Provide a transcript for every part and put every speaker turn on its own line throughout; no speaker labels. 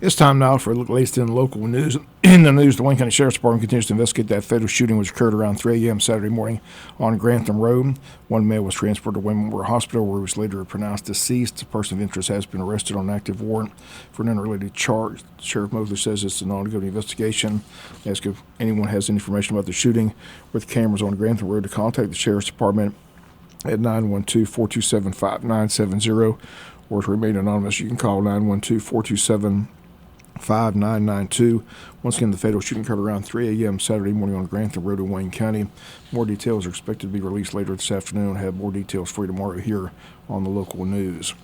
It's time now for a look at the latest in local news. In the news, the Wayne County Sheriff's Department continues to investigate that fatal shooting which occurred around 3 a.m. Saturday morning on Grantham Road. One male was transported to Wayne Memorial Hospital where he was later pronounced deceased. A person of interest has been arrested on an active warrant for an unrelated charge. Sheriff Mosley says it's an ongoing investigation. Ask if anyone has any information about the shooting with cameras on Grantham Road to contact the Sheriff's Department at 912-427-5970 or to remain anonymous. You can call 912-427-5970. 5992. Once again, the fatal shooting occurred around 3 a.m. Saturday morning on Grantham Road in Wayne County. More details are expected to be released later this afternoon. I'll have more details for you tomorrow here on the local news.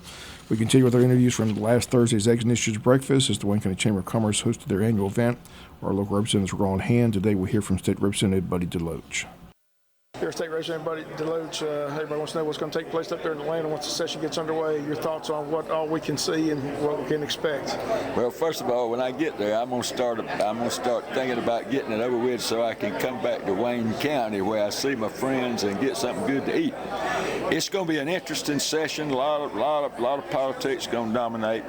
We continue with our interviews from last Thursday's Eggs and Issues Breakfast as the Wayne County Chamber of Commerce hosted their annual event. Our local representatives were on hand. Today we'll hear from State Representative Buddy Deloach.
Here, State Representative Buddy Deloach, everybody wants to know what's going to take place up there in Atlanta once the session gets underway. Your thoughts on what all we can see and what we can expect?
Well, first of all, when I get there, I'm gonna start thinking about getting it over with so I can come back to Wayne County where I see my friends and get something good to eat. It's going to be an interesting session. A lot of politics going to dominate,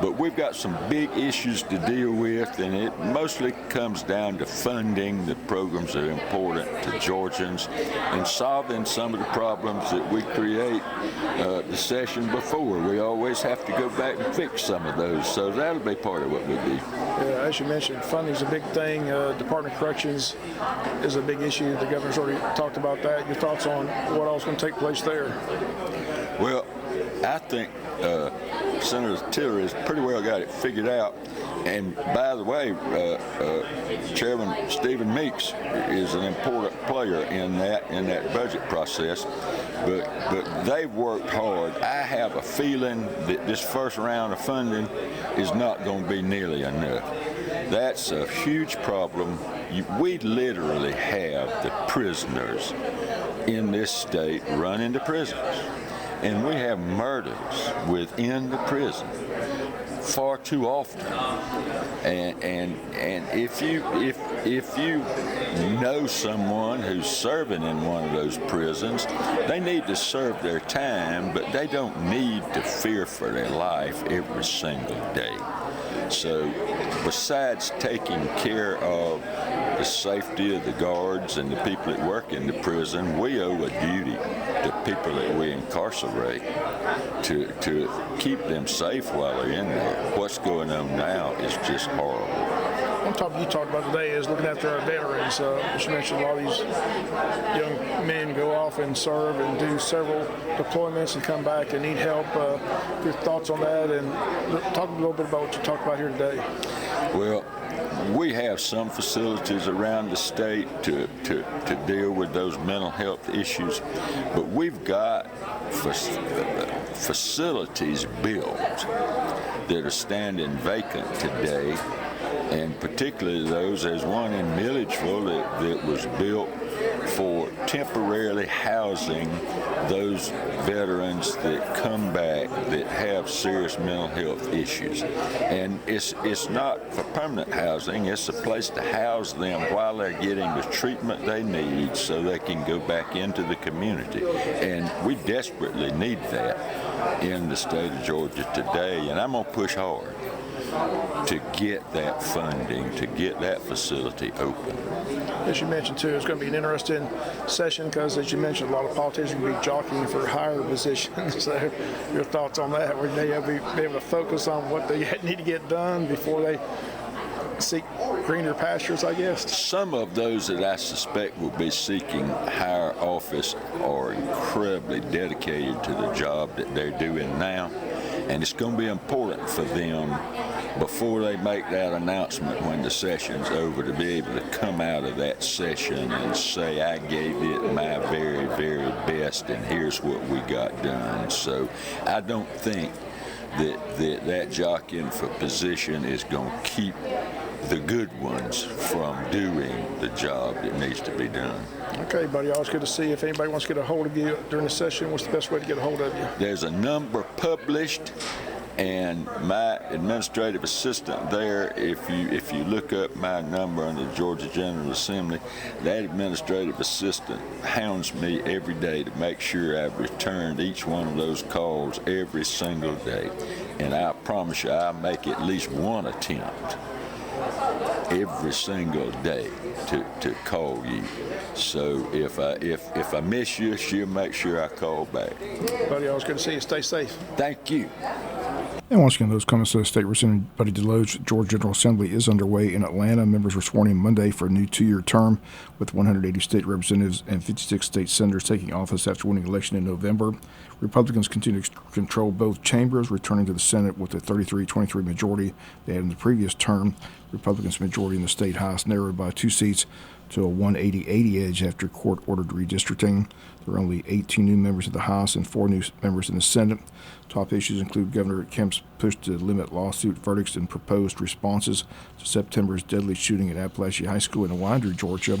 but we've got some big issues to deal with, and it mostly comes down to funding the programs that are important to Georgians and solving some of the problems that we create the session before. We always have to go back and fix some of those, so that'll be part of what we do.
Yeah, as you mentioned, funding's a big thing. Department of Corrections is a big issue. The governor's already talked about that. Your thoughts on what all's going to take place there?
Well, I think Senator Tiller has pretty well got it figured out. And by the way, Chairman Stephen Meeks is an important player in that budget process. But they've worked hard. I have a feeling that this first round of funding is not going to be nearly enough. That's a huge problem. We literally have the prisoners in this state running the prisons. And we have murders within the prison far too often. And if you know someone who's serving in one of those prisons, they need to serve their time, but they don't need to fear for their life every single day. So besides taking care of the safety of the guards and the people that work in the prison, we owe a duty to people that we incarcerate to keep them safe while they're in there. What's going on now is just horrible.
One topic you talked about today is looking after our veterans. As you mentioned, a lot of these young men go off and serve and do several deployments and come back and need help. Your thoughts on that, and talk a little bit about what you talked about here today.
Well, we have some facilities around the state to deal with those mental health issues, but we've got facilities built that are standing vacant today, and particularly those, there's one in Milledgeville that was built for temporarily housing those veterans that come back that have serious mental health issues. And it's not for permanent housing, it's a place to house them while they're getting the treatment they need so they can go back into the community. And we desperately need that in the state of Georgia today, and I'm going to push hard to get that funding, to get that facility open.
As you mentioned, too, it's going to be an interesting session because, as you mentioned, a lot of politicians will be jockeying for higher positions. So your thoughts on that? Would they be able to focus on what they need to get done before they seek greener pastures, I guess?
Some of those that I suspect will be seeking higher office are incredibly dedicated to the job that they're doing now. And it's going to be important for them before they make that announcement when the session's over to be able to come out of that session and say, I gave it my very, very best and here's what we got done. So I don't think that jockeying for position is going to keep the good ones from doing the job that needs to be done.
Okay, buddy, always good to see you. If anybody wants to get a hold of you during the session, what's the best way to get a hold of you?
There's a number published, and my administrative assistant there, if you look up my number on the Georgia General Assembly, that administrative assistant hounds me every day to make sure I've returned each one of those calls every single day. and I promise you I'll make at least one attempt every single day to call you. So if I miss you, she'll make sure I call back.
Buddy, always good to see you. Stay safe.
Thank you.
And once again, those comments to State Representative Buddy Deloge. Georgia General Assembly is underway in Atlanta. Members were sworn in Monday for a new 2-year term, with 180 state representatives and 56 state senators taking office after winning election in November. Republicans continue to control both chambers, returning to the Senate with a 33-23 majority they had in the previous term. Republicans' majority in the state House narrowed by 2 seats to a 180-80 edge after court-ordered redistricting. There are only 18 new members of the House and 4 new members in the Senate. Top issues include Governor Kemp's push to limit lawsuit verdicts and proposed responses to September's deadly shooting at Appalachia High School in Winder, Georgia.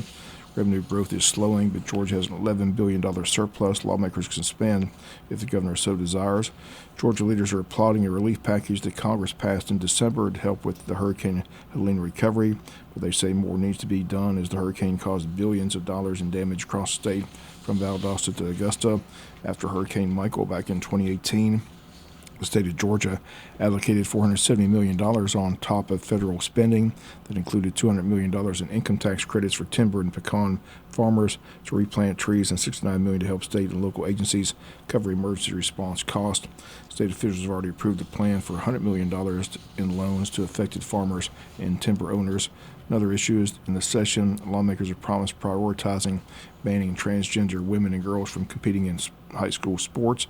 Revenue growth is slowing, but Georgia has an $11 billion surplus lawmakers can spend if the governor so desires. Georgia leaders are applauding a relief package that Congress passed in December to help with the Hurricane Helene recovery, but they say more needs to be done as the hurricane caused billions of dollars in damage across the state from Valdosta to Augusta after Hurricane Michael back in 2018. The state of Georgia allocated $470 million on top of federal spending that included $200 million in income tax credits for timber and pecan farmers to replant trees and $69 million to help state and local agencies cover emergency response costs. State officials have already approved a plan for $100 million in loans to affected farmers and timber owners. Another issue is in the session, lawmakers have promised prioritizing banning transgender women and girls from competing in high school sports.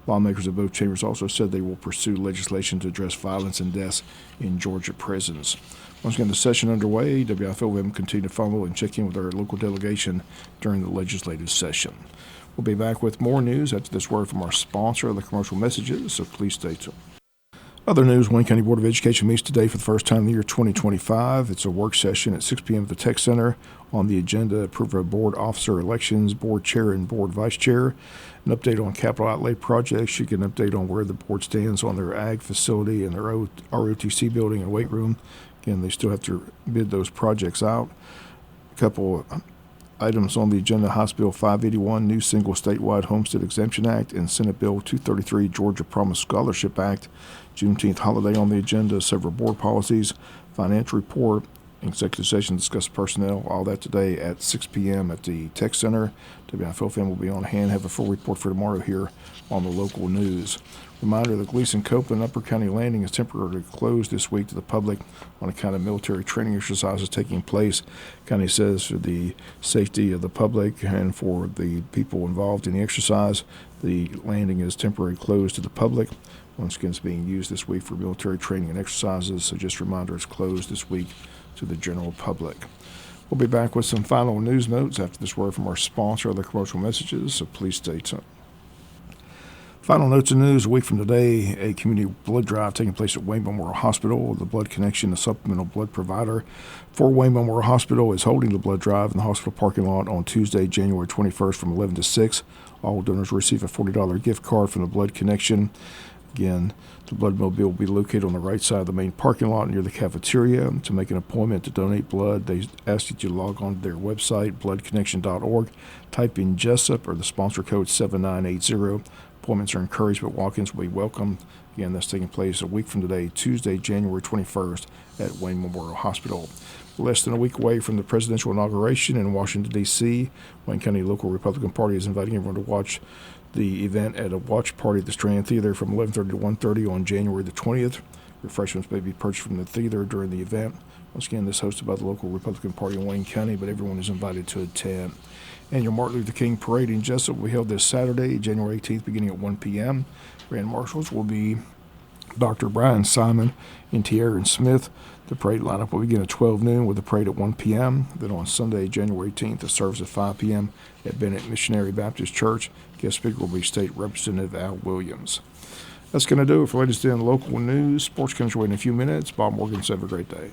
Lawmakers of both chambers also said they will pursue legislation to address violence and deaths in Georgia prisons. Once again, the session underway. WIFO will continue to follow and check in with our local delegation during the legislative session. We'll be back with more news after this word from our sponsor, the commercial messages, so please stay tuned. Other news, Wayne County Board of Education meets today for the first time in the year 2025. It's a work session at 6 p.m. at the Tech Center. On the agenda, approval of board officer elections, board chair and board vice chair, an update on capital outlay projects. You get an update on where the board stands on their ag facility and their ROTC building and weight room. Again, they still have to bid those projects out. A couple items on the agenda: House Bill 581, new single statewide homestead exemption act, and Senate Bill 233, Georgia Promise Scholarship Act. Juneteenth holiday on the agenda, several board policies, financial report, executive session, discuss personnel, all that today at 6 p.m. at the Tech Center. WIFO fan will be on hand, have a full report for tomorrow here on the local news. Reminder that Gleason Copeland Upper County Landing is temporarily closed this week to the public on account of military training exercises taking place. County says for the safety of the public and for the people involved in the exercise, the landing is temporarily closed to the public. Once again, it's being used this week for military training and exercises, so just a reminder, it's closed this week to the general public. We'll be back with some final news notes after this word from our sponsor, the commercial messages, so please stay tuned. Final notes and news: a week from today, a community blood drive taking place at Wayne Memorial Hospital. The Blood Connection, a supplemental blood provider for Wayne Memorial Hospital, is holding the blood drive in the hospital parking lot on Tuesday, January 21st from 11 to 6. All donors will receive a $40 gift card from the Blood Connection. Again, the blood mobile will be located on the right side of the main parking lot near the cafeteria. To make an appointment to donate blood, they ask that you log on to their website, bloodconnection.org, type in Jesup or the sponsor code 7980. Appointments are encouraged, but walk-ins will be welcome. Again, that's taking place a week from today, Tuesday, January 21st at Wayne Memorial Hospital. Less than a week away from the presidential inauguration in Washington, D.C., Wayne County Local Republican Party is inviting everyone to watch the event at a watch party at the Strand Theater from 11:30 to 1:30 on January the 20th. Refreshments may be purchased from the theater during the event. Once again, this is hosted by the local Republican Party in Wayne County, but everyone is invited to attend. Annual Martin Luther King Parade in Jesup will be held this Saturday, January 18th, beginning at 1 p.m. Grand Marshals will be Dr. Brian Simon and Tierra Smith. The parade lineup will begin at 12 noon with the parade at 1 p.m. Then on Sunday, January 18th, the service at 5 p.m. at Bennett Missionary Baptist Church. Guest speaker will be State Representative Al Williams. That's going to do it for latest in local news. Sports comes your way in a few minutes. Bob Morgan, have a great day.